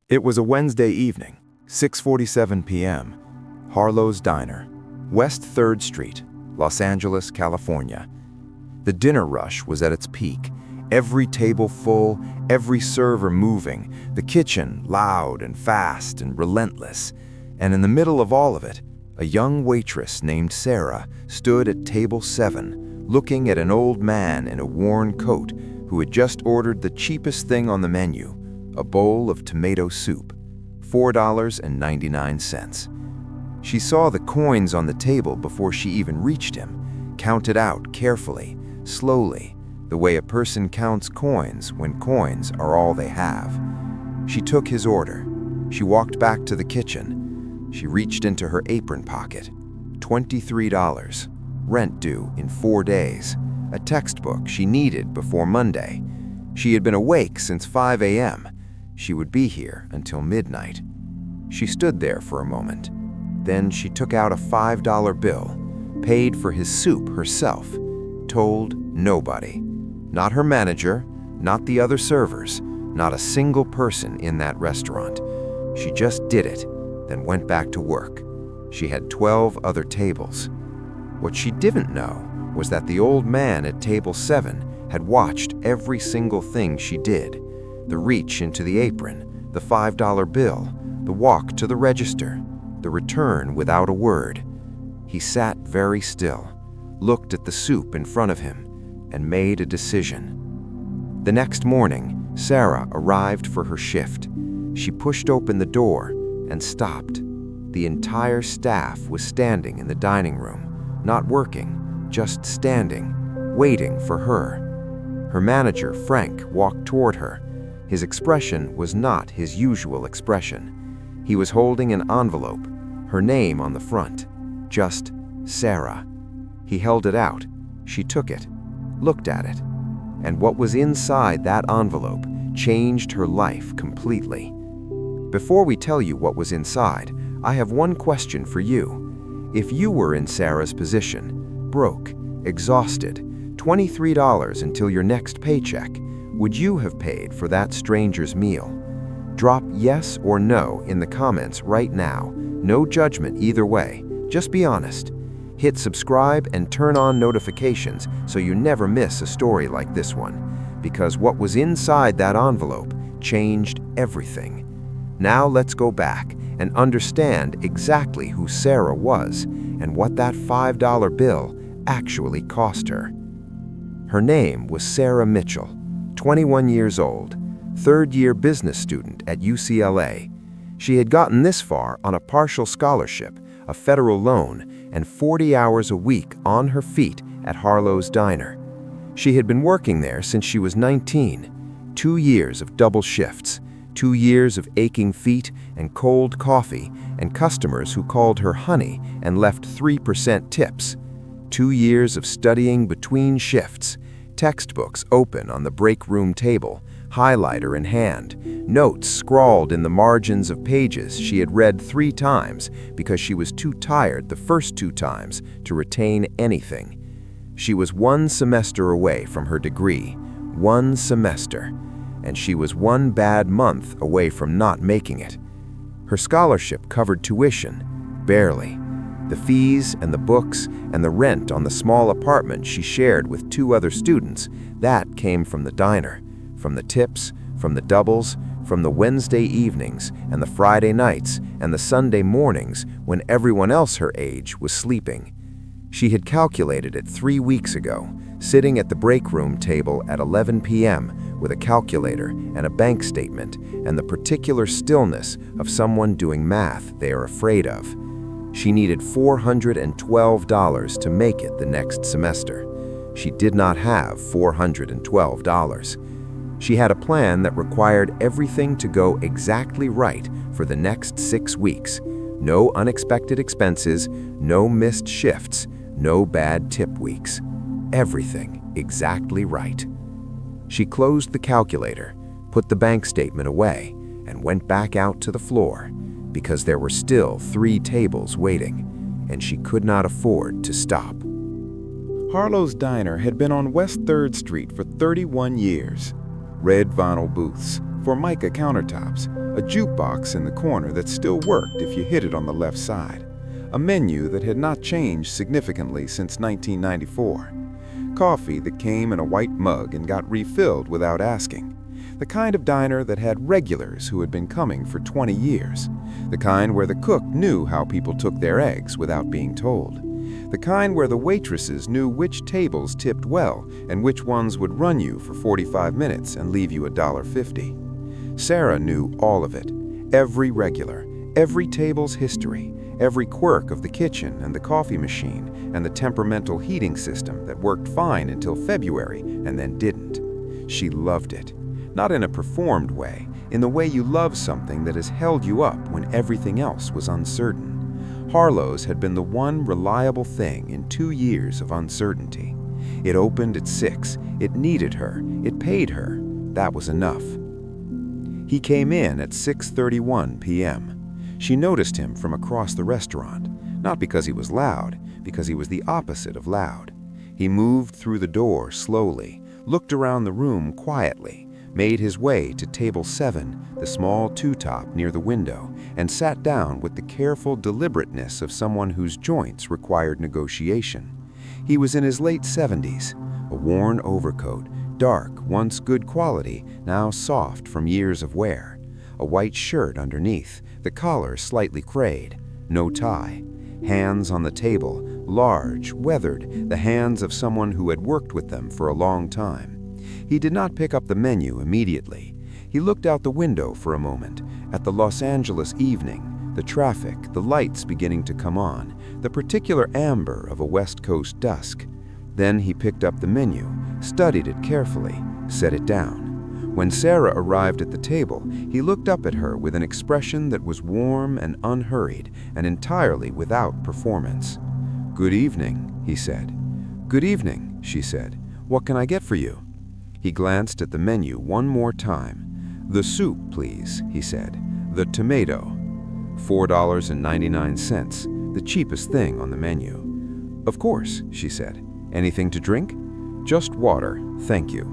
It was a Wednesday evening, 6:47 p.m., Harlow's Diner, West 3rd Street, Los Angeles, California. The dinner rush was at its peak, every table full, every server moving, the kitchen loud and fast and relentless. And in the middle of all of it, a young waitress named Sarah stood at table 7, looking at an old man in a worn coat who had just ordered the cheapest thing on the menu, a bowl of tomato soup, $4.99. She saw the coins on the table before she even reached him, counted out carefully, slowly, the way a person counts coins when coins are all they have. She took his order. She walked back to the kitchen. She reached into her apron pocket. $23, rent due in 4 days, a textbook she needed before Monday. She had been awake since 5 a.m. She would be here until midnight. She stood there for a moment. Then she took out a $5 bill, paid for his soup herself, told nobody. Not her manager, not the other servers, not a single person in that restaurant. She just did it, then went back to work. She had 12 other tables. What she didn't know was that the old man at table 7 had watched every single thing she did. The reach into the apron, the $5 bill, the walk to the register, the return without a word. He sat very still, looked at the soup in front of him, and made a decision. The next morning, Sarah arrived for her shift. She pushed open the door and stopped. The entire staff was standing in the dining room, not working, just standing, waiting for her. Her manager, Frank, walked toward her. His expression was not his usual expression. He was holding an envelope, her name on the front, just Sarah. He held it out. She took it, looked at it, and what was inside that envelope changed her life completely. Before we tell you what was inside, I have one question for you. If you were in Sarah's position, broke, exhausted, $23 until your next paycheck, would you have paid for that stranger's meal? Drop yes or no in the comments right now. No judgment either way. Just be honest. Hit subscribe and turn on notifications so you never miss a story like this one, because what was inside that envelope changed everything. Now let's go back and understand exactly who Sarah was and what that $5 bill actually cost her. Her name was Sarah Mitchell, 21 years old, third-year business student at UCLA. She had gotten this far on a partial scholarship, a federal loan, and 40 hours a week on her feet at Harlow's Diner. She had been working there since she was 19, 2 years of double shifts, 2 years of aching feet and cold coffee and customers who called her honey and left 3% tips, 2 years of studying between shifts, textbooks open on the break room table, highlighter in hand, notes scrawled in the margins of pages she had read 3 times because she was too tired the first 2 times to retain anything. She was 1 semester away from her degree, 1 semester, and she was 1 bad month away from not making it. Her scholarship covered tuition, barely. The fees and the books and the rent on the small apartment she shared with 2 other students, that came from the diner, from the tips, from the doubles, from the Wednesday evenings and the Friday nights and the Sunday mornings when everyone else her age was sleeping. She had calculated it 3 weeks ago, sitting at the break room table at 11 p.m. with a calculator and a bank statement and the particular stillness of someone doing math they are afraid of. She needed $412 to make it the next semester. She did not have $412. She had a plan that required everything to go exactly right for the next 6 weeks. No unexpected expenses, no missed shifts, no bad tip weeks. Everything exactly right. She closed the calculator, put the bank statement away, and went back out to the floor because there were still 3 tables waiting, and she could not afford to stop. Harlow's Diner had been on West 3rd Street for 31 years. Red vinyl booths, Formica countertops, a jukebox in the corner that still worked if you hit it on the left side, a menu that had not changed significantly since 1994, coffee that came in a white mug and got refilled without asking, the kind of diner that had regulars who had been coming for 20 years, the kind where the cook knew how people took their eggs without being told, the kind where the waitresses knew which tables tipped well and which ones would run you for 45 minutes and leave you $1.50. Sarah knew all of it, every regular, every table's history, every quirk of the kitchen and the coffee machine and the temperamental heating system that worked fine until February and then didn't. She loved it. Not in a performed way, in the way you love something that has held you up when everything else was uncertain. Harlow's had been the one reliable thing in 2 years of uncertainty. It opened at 6, it needed her, it paid her. That was enough. He came in at 6:31 p.m. She noticed him from across the restaurant, not because he was loud, because he was the opposite of loud. He moved through the door slowly, looked around the room quietly, made his way to table 7, the small two-top near the window, and sat down with the careful deliberateness of someone whose joints required negotiation. He was in his late 70s, a worn overcoat, dark, once good quality, now soft from years of wear, a white shirt underneath, the collar slightly frayed, no tie, hands on the table, large, weathered, the hands of someone who had worked with them for a long time. He did not pick up the menu immediately. He looked out the window for a moment, at the Los Angeles evening, the traffic, the lights beginning to come on, the particular amber of a West Coast dusk. Then he picked up the menu, studied it carefully, set it down. When Sarah arrived at the table, he looked up at her with an expression that was warm and unhurried and entirely without performance. "Good evening," he said. "Good evening," she said. "What can I get for you?" He glanced at the menu one more time. "The soup, please," he said. "The tomato." $4.99, the cheapest thing on the menu. "Of course," she said. "Anything to drink?" "Just water, thank you."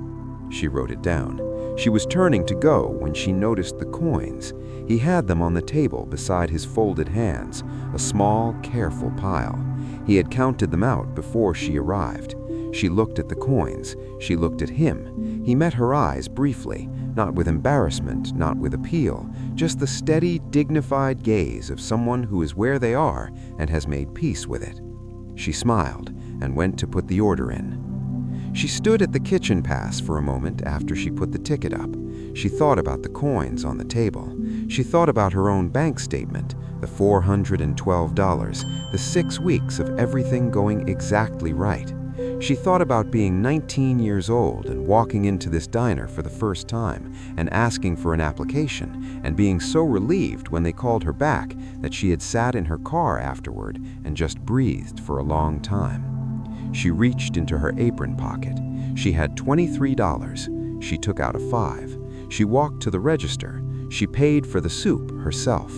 She wrote it down. She was turning to go when she noticed the coins. He had them on the table beside his folded hands, a small, careful pile. He had counted them out before she arrived. She looked at the coins. She looked at him. He met her eyes briefly, not with embarrassment, not with appeal, just the steady, dignified gaze of someone who is where they are and has made peace with it. She smiled and went to put the order in. She stood at the kitchen pass for a moment after she put the ticket up. She thought about the coins on the table. She thought about her own bank statement, the $412, the 6 weeks of everything going exactly right. She thought about being 19 years old and walking into this diner for the first time and asking for an application and being so relieved when they called her back that she had sat in her car afterward and just breathed for a long time. She reached into her apron pocket. She had $23. She took out a 5. She walked to the register. She paid for the soup herself.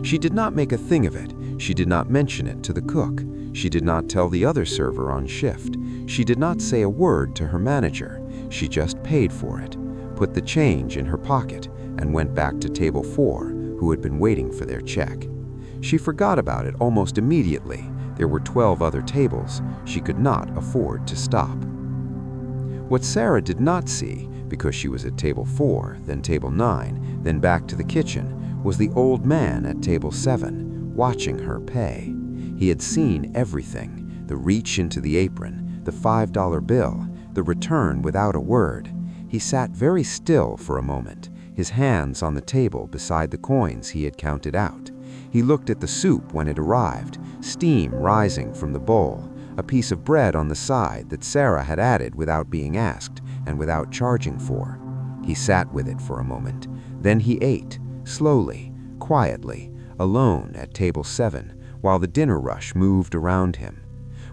She did not make a thing of it. She did not mention it to the cook. She did not tell the other server on shift. She did not say a word to her manager. She just paid for it, put the change in her pocket, and went back to table 4, who had been waiting for their check. She forgot about it almost immediately. There were 12 other tables. She could not afford to stop. What Sarah did not see, because she was at table 4, then table 9, then back to the kitchen, was the old man at table 7, watching her pay. He had seen everything, the reach into the apron, the $5 bill, the return without a word. He sat very still for a moment, his hands on the table beside the coins he had counted out. He looked at the soup when it arrived, steam rising from the bowl, a piece of bread on the side that Sarah had added without being asked and without charging for. He sat with it for a moment. Then he ate, slowly, quietly, alone at table 7, while the dinner rush moved around him.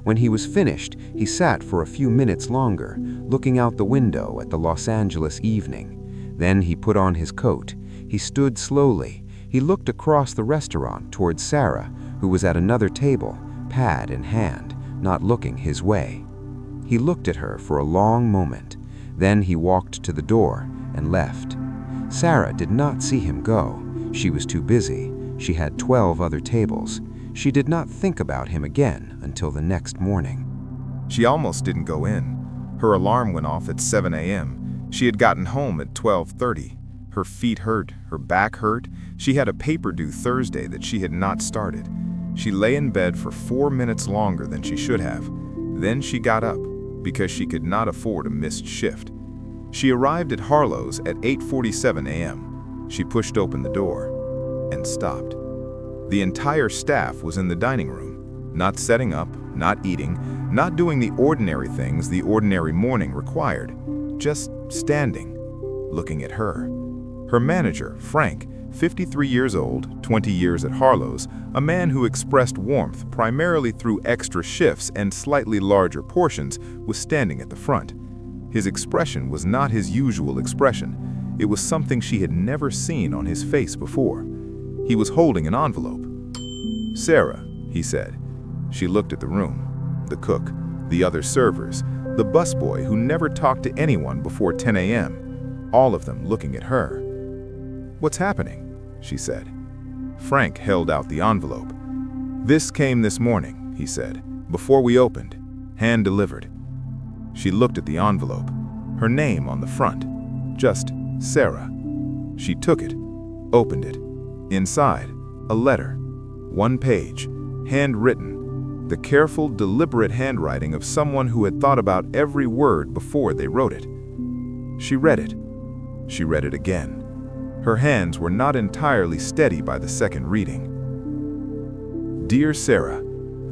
When he was finished, he sat for a few minutes longer, looking out the window at the Los Angeles evening. Then he put on his coat. He stood slowly. He looked across the restaurant towards Sarah, who was at another table, pad in hand, not looking his way. He looked at her for a long moment. Then he walked to the door and left. Sarah did not see him go. She was too busy. She had 12 other tables. She did not think about him again until the next morning. She almost didn't go in. Her alarm went off at 7 a.m. She had gotten home at 12:30. Her feet hurt, her back hurt. She had a paper due Thursday that she had not started. She lay in bed for 4 minutes longer than she should have. Then she got up, because she could not afford a missed shift. She arrived at Harlow's at 8:47 a.m. She pushed open the door and stopped. The entire staff was in the dining room, not setting up, not eating, not doing the ordinary things the ordinary morning required, just standing, looking at her. Her manager, Frank, 53 years old, 20 years at Harlow's, a man who expressed warmth primarily through extra shifts and slightly larger portions, was standing at the front. His expression was not his usual expression. It was something she had never seen on his face before. He was holding an envelope. "Sarah," he said. She looked at the room, the cook, the other servers, the busboy who never talked to anyone before 10 a.m., all of them looking at her. "What's happening?" she said. Frank held out the envelope. "This came this morning," he said, "before we opened, hand-delivered." She looked at the envelope, her name on the front, just Sarah. She took it, opened it. Inside, a letter, 1 page, handwritten, the careful, deliberate handwriting of someone who had thought about every word before they wrote it. She read it. She read it again. Her hands were not entirely steady by the second reading. "Dear Sarah,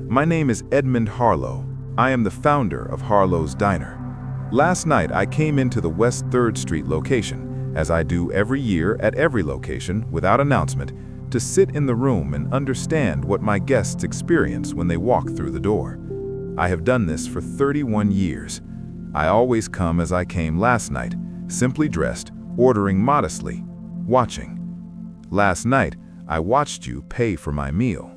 my name is Edmund Harlow. I am the founder of Harlow's Diner. Last night I came into the West 3rd Street location, as I do every year at every location, without announcement, to sit in the room and understand what my guests experience when they walk through the door. I have done this for 31 years. I always come as I came last night, simply dressed, ordering modestly, watching. Last night, I watched you pay for my meal.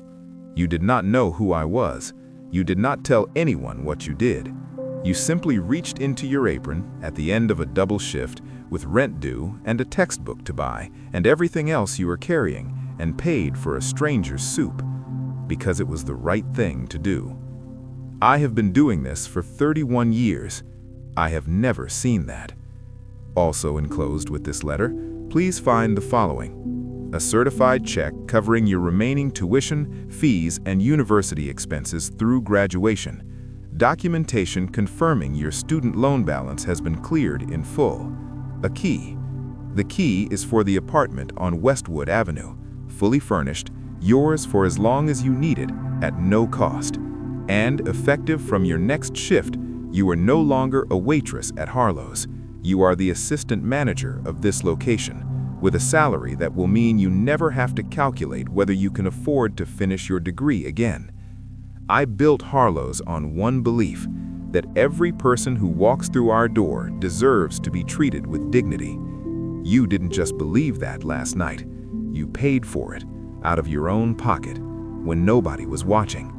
You did not know who I was. You did not tell anyone what you did. You simply reached into your apron at the end of a double shift with rent due and a textbook to buy and everything else you were carrying and paid for a stranger's soup because it was the right thing to do. I have been doing this for 31 years. I have never seen that. Also enclosed with this letter, please find the following: a certified check covering your remaining tuition, fees, and university expenses through graduation. Documentation confirming your student loan balance has been cleared in full. A key. The key is for the apartment on Westwood Avenue, fully furnished, yours for as long as you need it, at no cost. And effective from your next shift, you are no longer a waitress at Harlow's. You are the assistant manager of this location, with a salary that will mean you never have to calculate whether you can afford to finish your degree again. I built Harlow's on one belief, that every person who walks through our door deserves to be treated with dignity. You didn't just believe that last night. You paid for it, out of your own pocket, when nobody was watching.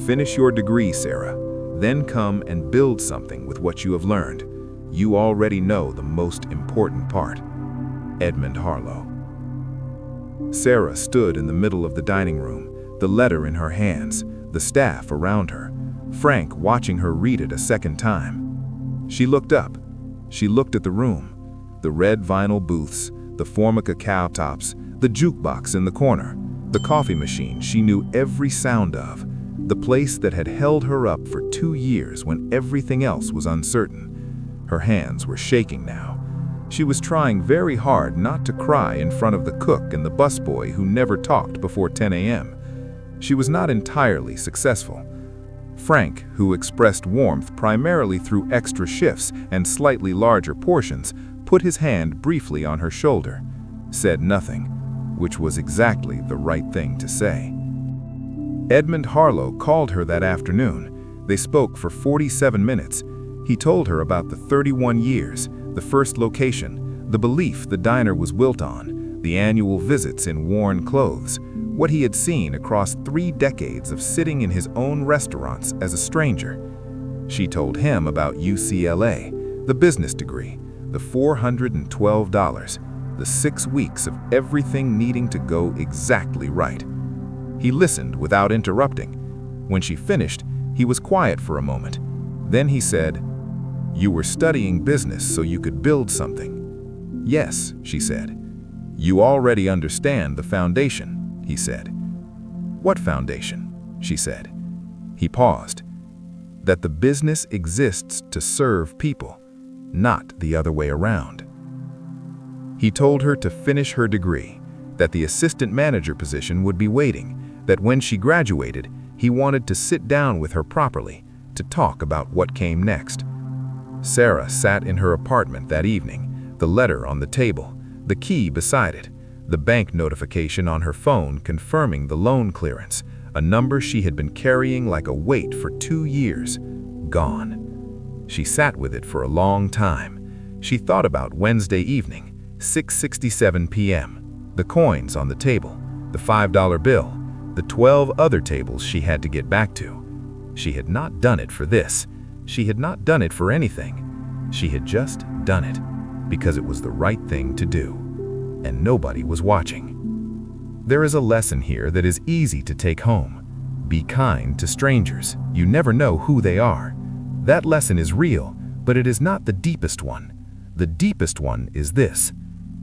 Finish your degree, Sarah, then come and build something with what you have learned. You already know the most important part. Edmund Harlow. Sarah stood in the middle of the dining room, the letter in her hands, the staff around her, Frank watching her read it a second time. She looked up. She looked at the room, the red vinyl booths, the Formica countertops, the jukebox in the corner, the coffee machine she knew every sound of, the place that had held her up for 2 years when everything else was uncertain. Her hands were shaking now. She was trying very hard not to cry in front of the cook and the busboy who never talked before 10 a.m. She was not entirely successful. Frank, who expressed warmth primarily through extra shifts and slightly larger portions, put his hand briefly on her shoulder, said nothing, which was exactly the right thing to say. Edmund Harlow called her that afternoon. They spoke for 47 minutes. He told her about the 31 years, the first location, the belief the diner was built on, the annual visits in worn clothes, what he had seen across 3 decades of sitting in his own restaurants as a stranger. She told him about UCLA, the business degree, the $412, the 6 weeks of everything needing to go exactly right. He listened without interrupting. When she finished, he was quiet for a moment. Then he said, "You were studying business so you could build something." "Yes," she said. "You already understand the foundation," he said. "What foundation?" she said. He paused. "That the business exists to serve people, not the other way around." He told her to finish her degree, that the assistant manager position would be waiting, that when she graduated, he wanted to sit down with her properly to talk about what came next. Sarah sat in her apartment that evening, the letter on the table, the key beside it, the bank notification on her phone confirming the loan clearance, a number she had been carrying like a weight for 2 years, gone. She sat with it for a long time. She thought about Wednesday evening, 6:67 p.m., the coins on the table, the $5 bill, the 12 other tables she had to get back to. She had not done it for this. She had not done it for anything. She had just done it because it was the right thing to do, and nobody was watching. There is a lesson here that is easy to take home. Be kind to strangers. You never know who they are. That lesson is real, but it is not the deepest one. The deepest one is this.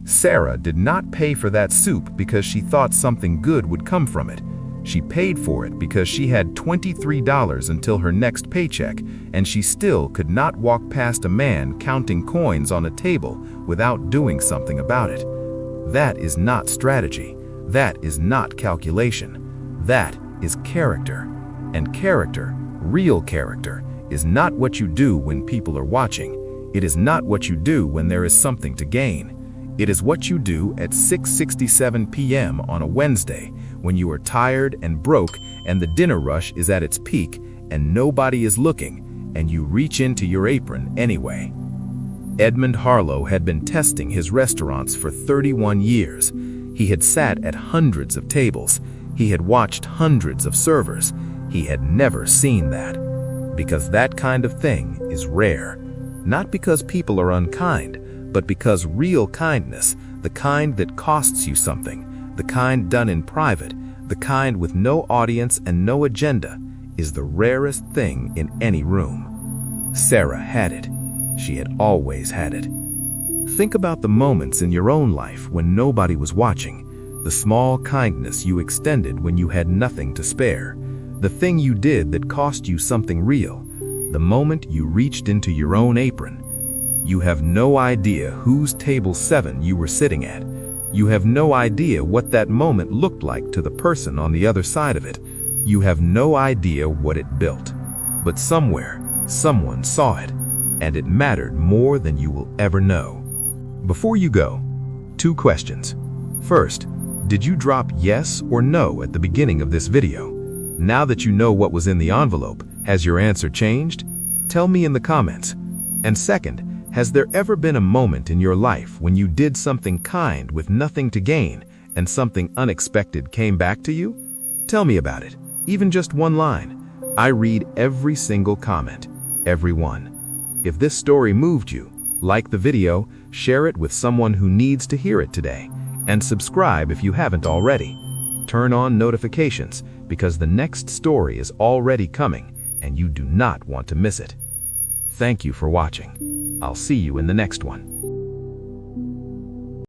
Sarah did not pay for that soup because she thought something good would come from it. She paid for it because she had $23 until her next paycheck, and she still could not walk past a man counting coins on a table without doing something about it. That is not strategy. That is not calculation. That is character. And character, real character, is not what you do when people are watching. It is not what you do when there is something to gain. It is what you do at 6:67 p.m. on a Wednesday when you are tired and broke and the dinner rush is at its peak and nobody is looking, and you reach into your apron anyway. Edmund Harlow had been testing his restaurants for 31 years. He had sat at hundreds of tables. He had watched hundreds of servers. He had never seen that. Because that kind of thing is rare. Not because people are unkind, but because real kindness, the kind that costs you something, the kind done in private, the kind with no audience and no agenda, is the rarest thing in any room. Sarah had it. She had always had it. Think about the moments in your own life when nobody was watching, the small kindness you extended when you had nothing to spare, the thing you did that cost you something real, the moment you reached into your own apron. You have no idea whose table 7 you were sitting at. You have no idea what that moment looked like to the person on the other side of it. You have no idea what it built. But somewhere, someone saw it, and it mattered more than you will ever know. Before you go, 2 questions. First, did you drop yes or no at the beginning of this video? Now that you know what was in the envelope, has your answer changed? Tell me in the comments. And second, has there ever been a moment in your life when you did something kind with nothing to gain and something unexpected came back to you? Tell me about it, even just one line. I read every single comment, every one. If this story moved you, like the video, share it with someone who needs to hear it today, and subscribe if you haven't already. Turn on notifications because the next story is already coming and you do not want to miss it. Thank you for watching. I'll see you in the next one.